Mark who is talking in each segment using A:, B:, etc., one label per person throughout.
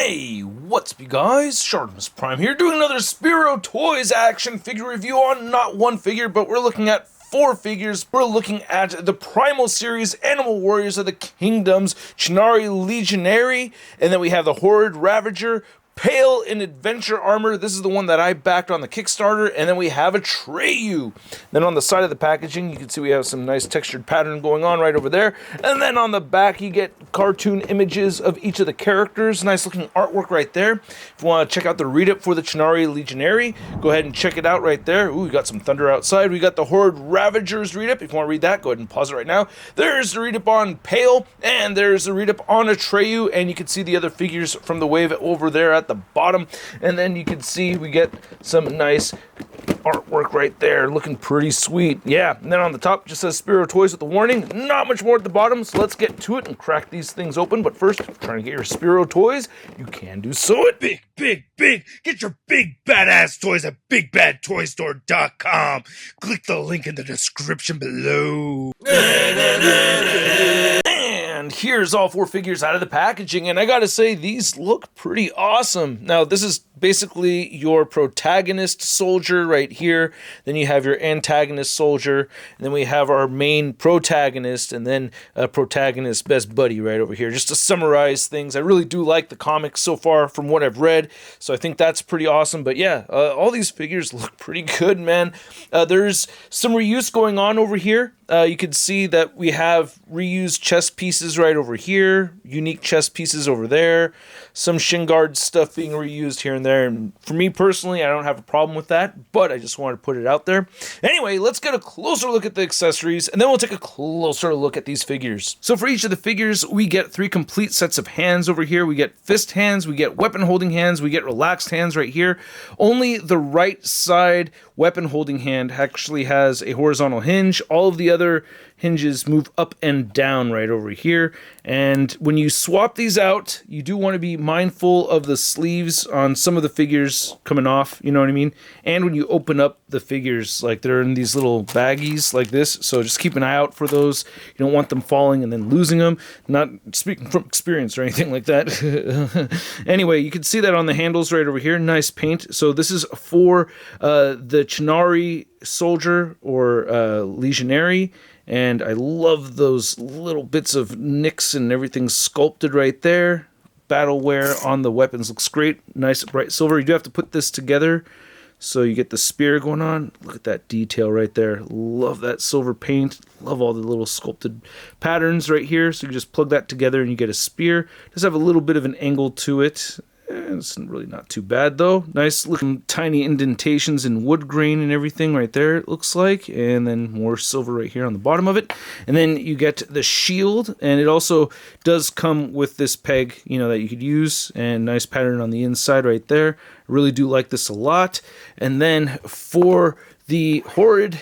A: Hey, what's up you guys? ShartimusPrime here doing another SperoToys action figure review on not one figure, but we're looking at 4 figures. We're looking at the Primal Series Animal Warriors of the Kingdoms, Chunari Legionary, and then we have the Horrid Ravager, Pale in Adventure Armor. This is the one that I backed on the Kickstarter, and then we have Atreui. Then on the side of the packaging, you can see we have some nice textured pattern going on right over there. And then on the back, you get cartoon images of each of the characters. Nice looking artwork right there. If you want to check out the read-up for the Chunari Legionary, go ahead and check it out right there. Ooh, we got some thunder outside. We got the Horrid Ravagers read-up. If you want to read that, go ahead and pause it right now. There's the read-up on Pale, and there's the read-up on Atreui, and you can see the other figures from the wave over there at the bottom. And then you can see we get some nice artwork right there, looking pretty sweet. Yeah, and then on the top just says SperoToys with the warning. Not much more at the bottom, so let's get to it and crack these things open. But first, if you're trying to get your SperoToys, you can do so at
B: big. Get your big badass toys at BigBadToyStore.com. Click the link in the description below.
A: And here's all 4 figures out of the packaging, and I gotta say, these look pretty awesome. Now, this is basically your protagonist soldier right here. Then you have your antagonist soldier, and then we have our main protagonist, and then a protagonist best buddy right over here. Just to summarize things, I really do like the comics so far from what I've read, so I think that's pretty awesome. But yeah, all these figures look pretty good, man. There's some reuse going on over here. You can see that we have reused chest pieces right over here, unique chest pieces over there, some shin guard stuff being reused here and there. And for me personally, I don't have a problem with that, but I just wanted to put it out there. Anyway, let's get a closer look at the accessories, and then we'll take a closer look at these figures. So for each of the figures, we get 3 complete sets of hands over here. We get fist hands, we get weapon holding hands, we get relaxed hands right here. Only the right side weapon holding hand actually has a horizontal hinge. All of the other hinges move up and down right over here. And when you swap these out, you do want to be mindful of the sleeves on some of the figures coming off, you know what I mean? And when you open up the figures, like they're in these little baggies like this, so just keep an eye out for those. You don't want them falling and then losing them. Not speaking from experience or anything like that. Anyway, you can see that on the handles right over here. Nice paint. So this is for the Chunari soldier or legionary. And I love those little bits of nicks and everything sculpted right there. Battle wear on the weapons looks great. Nice bright silver. You do have to put this together so you get the spear going on. Look at that detail right there. Love that silver paint. Love all the little sculpted patterns right here. So you just plug that together and you get a spear. Does have a little bit of an angle to it. It's really not too bad though. Nice looking tiny indentations in wood grain and everything right there, it looks like. And then more silver right here on the bottom of it. And then you get the shield, and it also does come with this peg, you know, that you could use, and nice pattern on the inside right there. I really do like this a lot. And then for the Horrid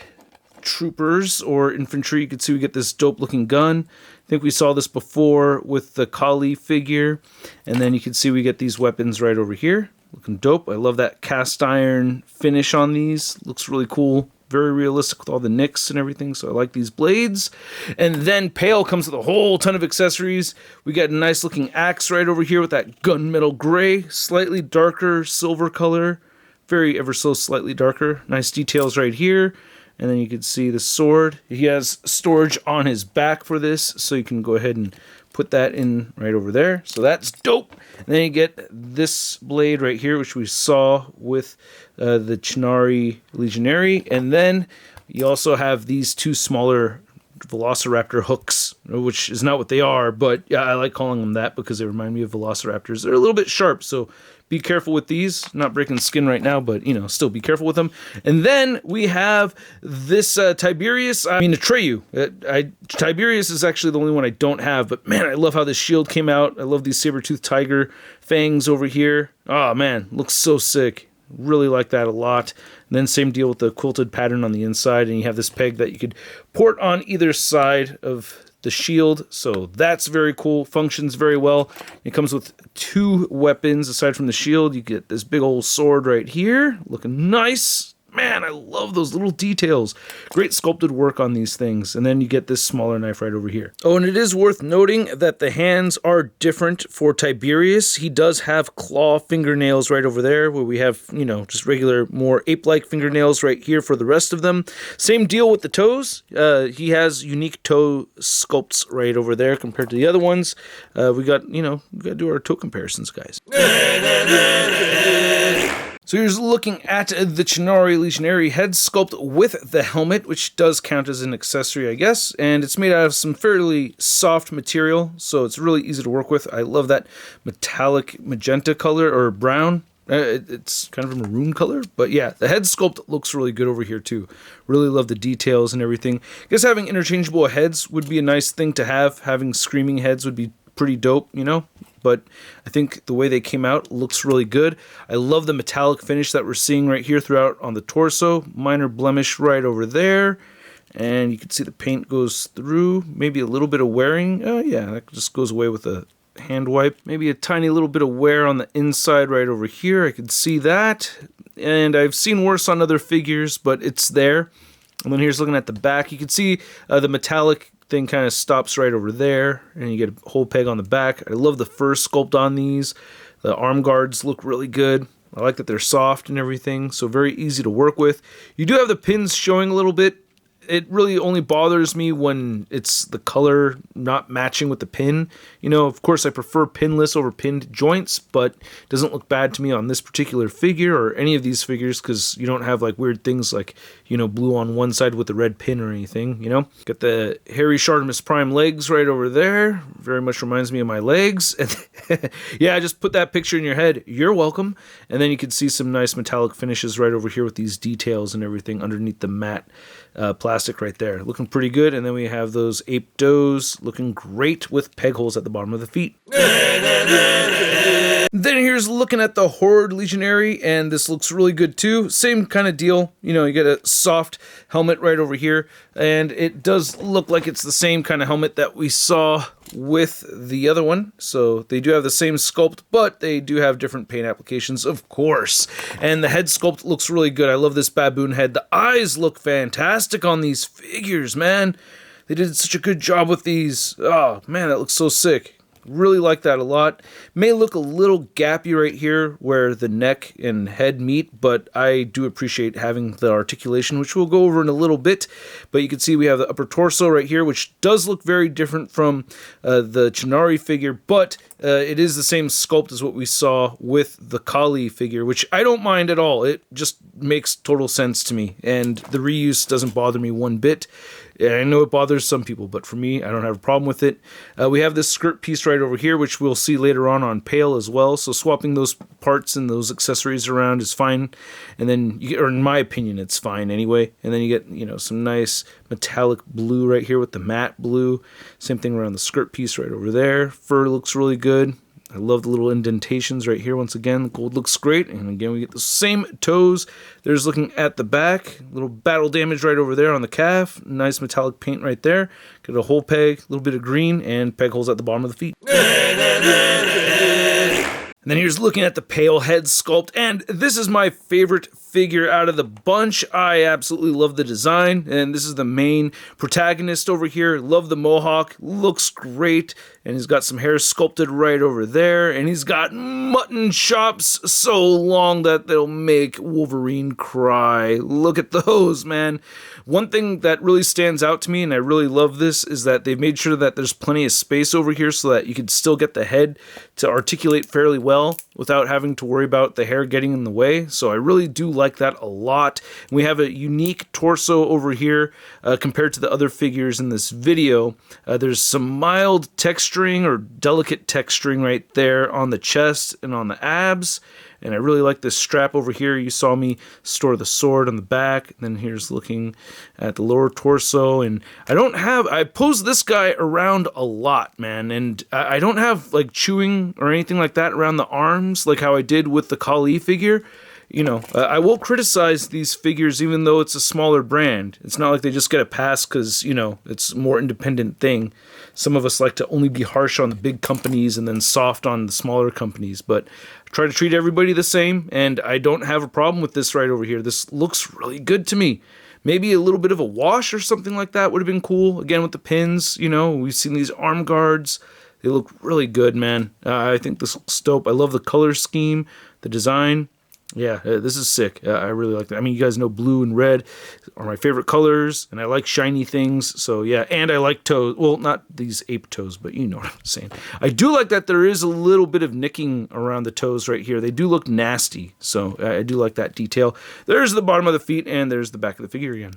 A: troopers or infantry, you can see we get this dope looking gun. I think we saw this before with the Kali figure. And then you can see we get these weapons right over here. Looking dope. I love that cast iron finish on these. Looks really cool. Very realistic with all the nicks and everything. So I like these blades. And then Pale comes with a whole ton of accessories. We got a nice looking axe right over here with that gunmetal gray. Slightly darker silver color. Very ever so slightly darker. Nice details right here. And then you can see the sword. He has storage on his back for this, so you can go ahead and put that in right over there. So that's dope. And then you get this blade right here, which we saw with the Chunari Legionary. And then you also have these 2 smaller Velociraptor hooks, which is not what they are, but yeah, I like calling them that because they remind me of Velociraptors. They're a little bit sharp, so be careful with these. Not breaking skin right now, but, you know, still be careful with them. And then we have this Atreui. Tiberius is actually the only one I don't have, but man, I love how this shield came out. I love these saber-toothed tiger fangs over here. Oh man, looks so sick. Really like that a lot. And then same deal with the quilted pattern on the inside, and you have this peg that you could port on either side of the shield, so that's very cool. Functions very well. It comes with 2 weapons aside from the shield. You get this big old sword right here, looking nice. man, I love those little details. Great sculpted work on these things. And then you get this smaller knife right over here. Oh, and it is worth noting that the hands are different for Tiberius. He does have claw fingernails right over there, where we have, you know, just regular, more ape-like fingernails right here for the rest of them. Same deal with the toes. He has unique toe sculpts right over there compared to the other ones. We got to do our toe comparisons, guys. So here's looking at the Chunari Legionary head sculpt with the helmet, which does count as an accessory, I guess. And it's made out of some fairly soft material, so it's really easy to work with. I love that metallic magenta color, or brown. It's kind of a maroon color, but yeah, the head sculpt looks really good over here too. Really love the details and everything. I guess having interchangeable heads would be a nice thing to have. Having screaming heads would be pretty dope, you know? But I think the way they came out looks really good. I love the metallic finish that we're seeing right here throughout on the torso. Minor blemish right over there. And you can see the paint goes through. Maybe a little bit of wearing. Oh yeah, that just goes away with a hand wipe. Maybe a tiny little bit of wear on the inside right over here. I can see that. And I've seen worse on other figures, but it's there. And then here's looking at the back. You can see the metallic thing kind of stops right over there, and you get a whole peg on the back. I love the fur sculpt on these. The arm guards look really good. I like that they're soft and everything, so very easy to work with. You do have the pins showing a little bit. It really only bothers me when it's the color not matching with the pin. You know, of course I prefer pinless over pinned joints, but it doesn't look bad to me on this particular figure or any of these figures, because you don't have like weird things like, you know, blue on one side with the red pin or anything, you know. Got the hairy ShartimusPrime legs right over there. Very much reminds me of my legs. And yeah, just put that picture in your head. You're welcome. And then you can see some nice metallic finishes right over here with these details and everything underneath the matte plastic right there. Looking pretty good. And then we have those ape does looking great with peg holes at the bottom of the feet. Then here's looking at the Horrid Legionary, and this looks really good too. Same kind of deal. You know, you get a soft helmet right over here, and it does look like it's the same kind of helmet that we saw with the other one. So they do have the same sculpt, but they do have different paint applications, of course. And the head sculpt looks really good. I love this baboon head. The eyes look fantastic on these figures, man. They did such a good job with these. Oh, man, that looks so sick. Really like that a lot. May look a little gappy right here where the neck and head meet, but I do appreciate having the articulation, which we'll go over in a little bit. But you can see we have the upper torso right here, which does look very different from the Chunari figure, but it is the same sculpt as what we saw with the Kali figure, which I don't mind at all. It just makes total sense to me, and the reuse doesn't bother me one bit. I know it bothers some people, but for me, I don't have a problem with it. We have this skirt piece right over here, which we'll see later on Pale as well. So swapping those parts and those accessories around is fine. And then, or in my opinion, it's fine anyway. And then you get, you know, some nice metallic blue right here with the matte blue. Same thing around the skirt piece right over there. Fur looks really good. I love the little indentations right here. Once again, the gold looks great. And again, we get the same toes. There's looking at the back. Little battle damage right over there on the calf. Nice metallic paint right there. Get a hole peg, a little bit of green, and peg holes at the bottom of the feet. And then here's looking at the Pale head sculpt, and this is my favorite figure out of the bunch. I absolutely love the design, and this is the main protagonist over here. Love the mohawk, looks great, and he's got some hair sculpted right over there, and he's got mutton chops so long that they'll make Wolverine cry. Look at those, man. One thing that really stands out to me, and I really love this, is that they've made sure that there's plenty of space over here so that you can still get the head to articulate fairly well without having to worry about the hair getting in the way. So I really do like that a lot. We have a unique torso over here compared to the other figures in this video. There's some mild texturing or delicate texturing right there on the chest and on the abs. And I really like this strap over here. You saw me store the sword on the back. And then here's looking at the lower torso. And I pose this guy around a lot, man. And I don't have like chewing or anything like that around the arms like how I did with the Kali figure. you know, I will criticize these figures even though it's a smaller brand. It's not like they just get a pass because, you know, it's a more independent thing. Some of us like to only be harsh on the big companies and then soft on the smaller companies, but I try to treat everybody the same, and I don't have a problem with this right over here. This looks really good to me. Maybe a little bit of a wash or something like that would have been cool. Again, with the pins, you know, we've seen these arm guards. They look really good, man. I think this looks dope. I love the color scheme, the design. Yeah, this is sick. I really like that. I mean, you guys know blue and red are my favorite colors, and I like shiny things. So, yeah, and I like toes. Well, not these ape toes, but you know what I'm saying. I do like that there is a little bit of nicking around the toes right here. They do look nasty, so I do like that detail. There's the bottom of the feet, and there's the back of the figure again.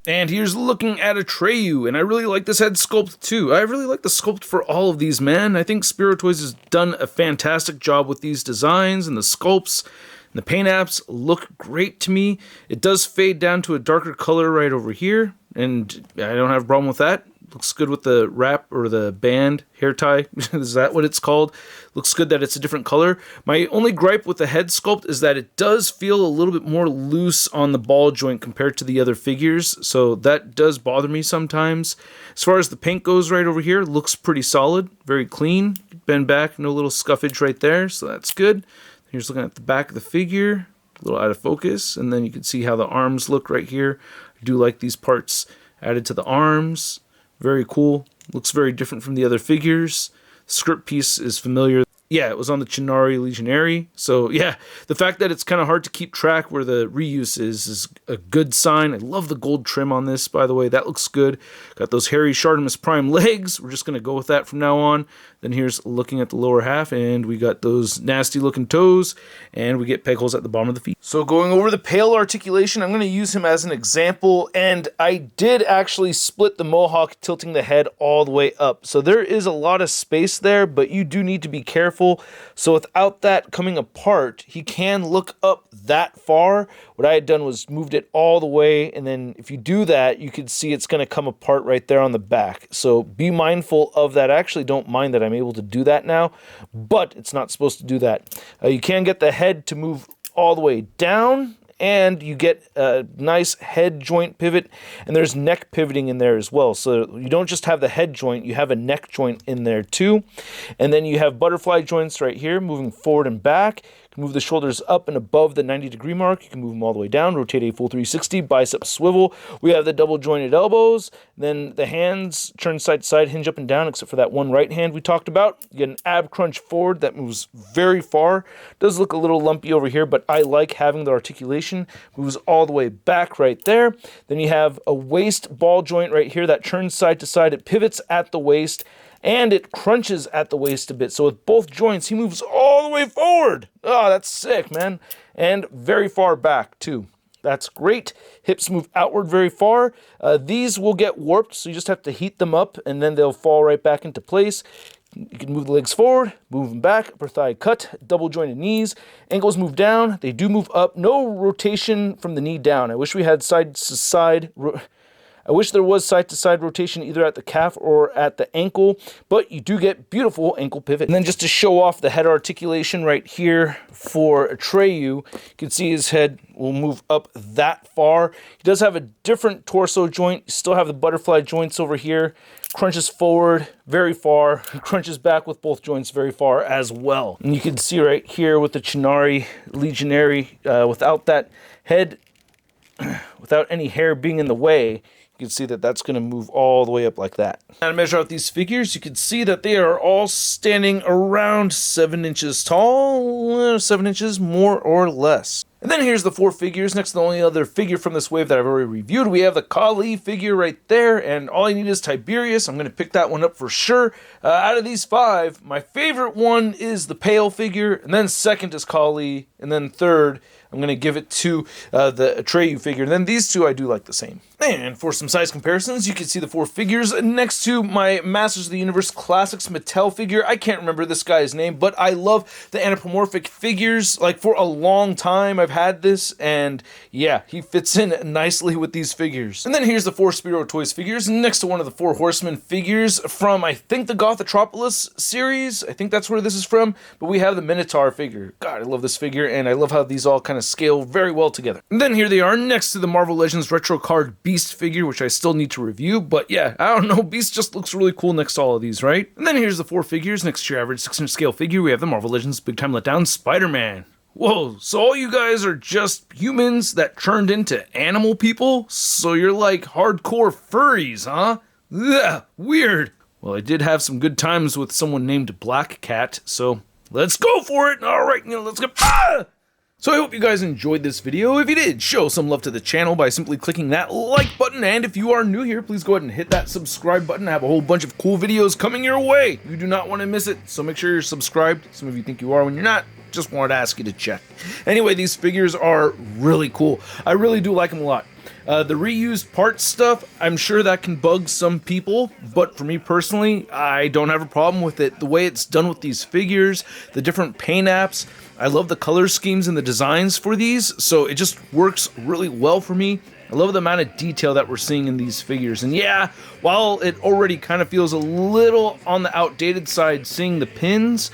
A: And here's looking at Atreui, and I really like this head sculpt too. I really like the sculpt for all of these, man. I think SperoToys has done a fantastic job with these designs and the sculpts. And the paint apps look great to me. It does fade down to a darker color right over here, and I don't have a problem with that. Looks good with the wrap or the band, hair tie. Is that what it's called? Looks good that it's a different color. My only gripe with the head sculpt is that it does feel a little bit more loose on the ball joint compared to the other figures, so that does bother me sometimes. As far as the paint goes right over here, looks pretty solid, very clean. Bend back, no little scuffage right there, so that's good. Here's looking at the back of the figure, a little out of focus, and then you can see how the arms look right here. I do like these parts added to the arms. Very cool. Looks very different from the other figures. The script piece is familiar. Yeah, it was on the Chunari Legionary. So yeah, the fact that it's kind of hard to keep track where the reuse is a good sign. I love the gold trim on this, by the way. That looks good. Got those hairy ShartimusPrime legs. We're just going to go with that from now on. Then here's looking at the lower half, and we got those nasty looking toes, and we get peg holes at the bottom of the feet. So going over the pale articulation, I'm going to use him as an example, and I did actually split the mohawk, tilting the head all the way up. So there is a lot of space there, but you do need to be careful. So without that coming apart, he can look up that far. What I had done was moved it all the way, and then if you do that, you can see it's going to come apart right there on the back. So be mindful of that. I actually don't mind that I'm able to do that now, but it's not supposed to do that. You can get the head to move all the way down, and you get a nice head joint pivot, and there's neck pivoting in there as well. So you don't just have the head joint, you have a neck joint in there too. And then you have butterfly joints right here, moving forward and back. You can move the shoulders up and above the 90-degree mark. You can move them all the way down, rotate a full 360, bicep swivel. We have the double jointed elbows. Then the hands turn side to side, hinge up and down, except for that one right hand we talked about. You get an ab crunch forward that moves very far. Does look a little lumpy over here, but I like having the articulation. Moves all the way back right there. Then you have a waist ball joint right here that turns side to side. It pivots at the waist, and it crunches at the waist a bit. So with both joints, he moves all the way forward. Oh, that's sick, man. And very far back, too. That's great. Hips move outward very far. These will get warped, so you just have to heat them up, and then they'll fall right back into place. You can move the legs forward, move them back, upper thigh cut, double jointed knees. Ankles move down, they do move up. No rotation from the knee down. I wish we had side to side. I wish there was side-to-side rotation either at the calf or at the ankle, but you do get beautiful ankle pivot. And then just to show off the head articulation right here for Atreui, you can see his head will move up that far. He does have a different torso joint. You still have the butterfly joints over here. Crunches forward very far, crunches back with both joints very far as well. And you can see right here with the Chunari Legionary, without that head, without any hair being in the way, you can see that that's going to move all the way up like that. Now to measure out these figures, you can see that they are all standing around 7 inches tall, 7 inches more or less. And then here's the 4 figures. Next to the only other figure from this wave that I've already reviewed, we have the Kali figure right there, and all I need is Tiberius. I'm going to pick that one up for sure. Out of these 5, my favorite one is the Pale figure, and then second is Kali, and then third, I'm going to give it to the Atreui figure. And then these 2 I do like the same. And for some size comparisons, you can see the 4 figures next to my Masters of the Universe Classics Mattel figure. I can't remember this guy's name, but I love the anthropomorphic figures. Like for a long time, I've I've had this, and yeah, he fits in nicely with these figures. And then here's the 4 SperoToys figures next to one of the 4 Horsemen figures from, I think, the Gothropolis series. I think that's where this is from, but we have the Minotaur figure. God, I love this figure, and I love how these all kind of scale very well together. And then here they are next to the Marvel Legends retro card Beast figure, which I still need to review, but yeah, I don't know, Beast just looks really cool next to all of these, right? And then here's the 4 figures next to your average 6-inch scale figure. We have the Marvel Legends Big Time Letdown Spider-Man. Whoa, so all you guys are just humans that turned into animal people? So you're like hardcore furries, huh? Ugh, weird. Well, I did have some good times with someone named Black Cat, so let's go for it. All right, let's go. Ah! So I hope you guys enjoyed this video. If you did, show some love to the channel by simply clicking that like button. And if you are new here, please go ahead and hit that subscribe button. I have a whole bunch of cool videos coming your way. You do not want to miss it, so make sure you're subscribed. Some of you think you are when you're not. Just wanted to ask you to check. Anyway, these figures are really cool. I really do like them a lot. The reused parts stuff, I'm sure that can bug some people, but for me personally, I don't have a problem with it. The way it's done with these figures, the different paint apps, I love the color schemes and the designs for these, so it just works really well for me. I love the amount of detail that we're seeing in these figures. And yeah, while it already kind of feels a little on the outdated side seeing the pins,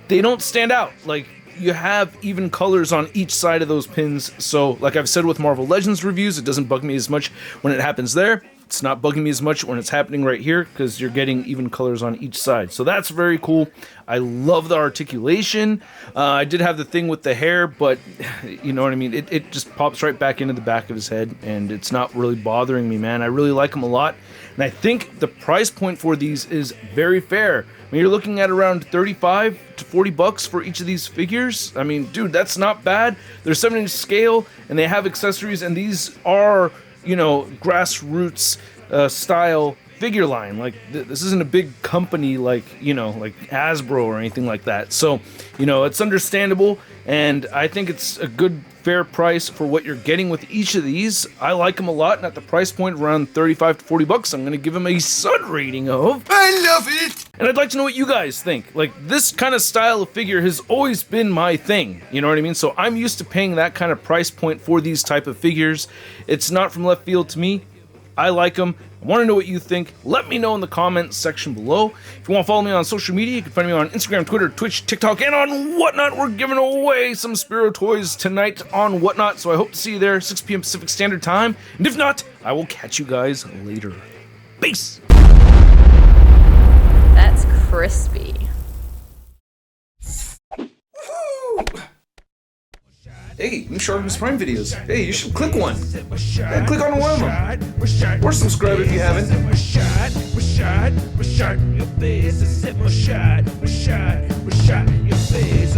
A: they don't stand out. Like, you have even colors on each side of those pins, so like I've said with Marvel Legends reviews, it doesn't bug me as much when it happens there. It's not bugging me as much when it's happening right here, because you're getting even colors on each side. So that's very cool. I love the articulation. I did have the thing with the hair, but you know what I mean? It just pops right back into the back of his head, and it's not really bothering me, man. I really like him a lot, and I think the price point for these is very fair. I mean, you're looking at around 35 to 40 bucks for each of these figures. I mean, dude, that's not bad. They're 7-inch scale, and they have accessories, and these are, you know, grassroots style figure line. Like, this isn't a big company like, you know, like Hasbro or anything like that. So, you know, it's understandable, and I think it's a good, fair price for what you're getting with each of these. I like them a lot, and at the price point around 35 to 40 bucks, I'm going to give them a Sun rating of I love it! And I'd like to know what you guys think. Like, this kind of style of figure has always been my thing, you know what I mean? So I'm used to paying that kind of price point for these type of figures. It's not from left field to me. I like them. I want to know what you think. Let me know in the comments section below. If you want to follow me on social media, you can find me on Instagram, Twitter, Twitch, TikTok, and on Whatnot. We're giving away some SperoToys tonight on Whatnot, so I hope to see you there, 6 p.m. Pacific Standard Time. And if not, I will catch you guys later. Peace!
C: That's crispy.
A: Hey, new ShartimusPrime videos. Hey, you should click one. Yeah, click on one of them. Or subscribe if you haven't.
B: Your face,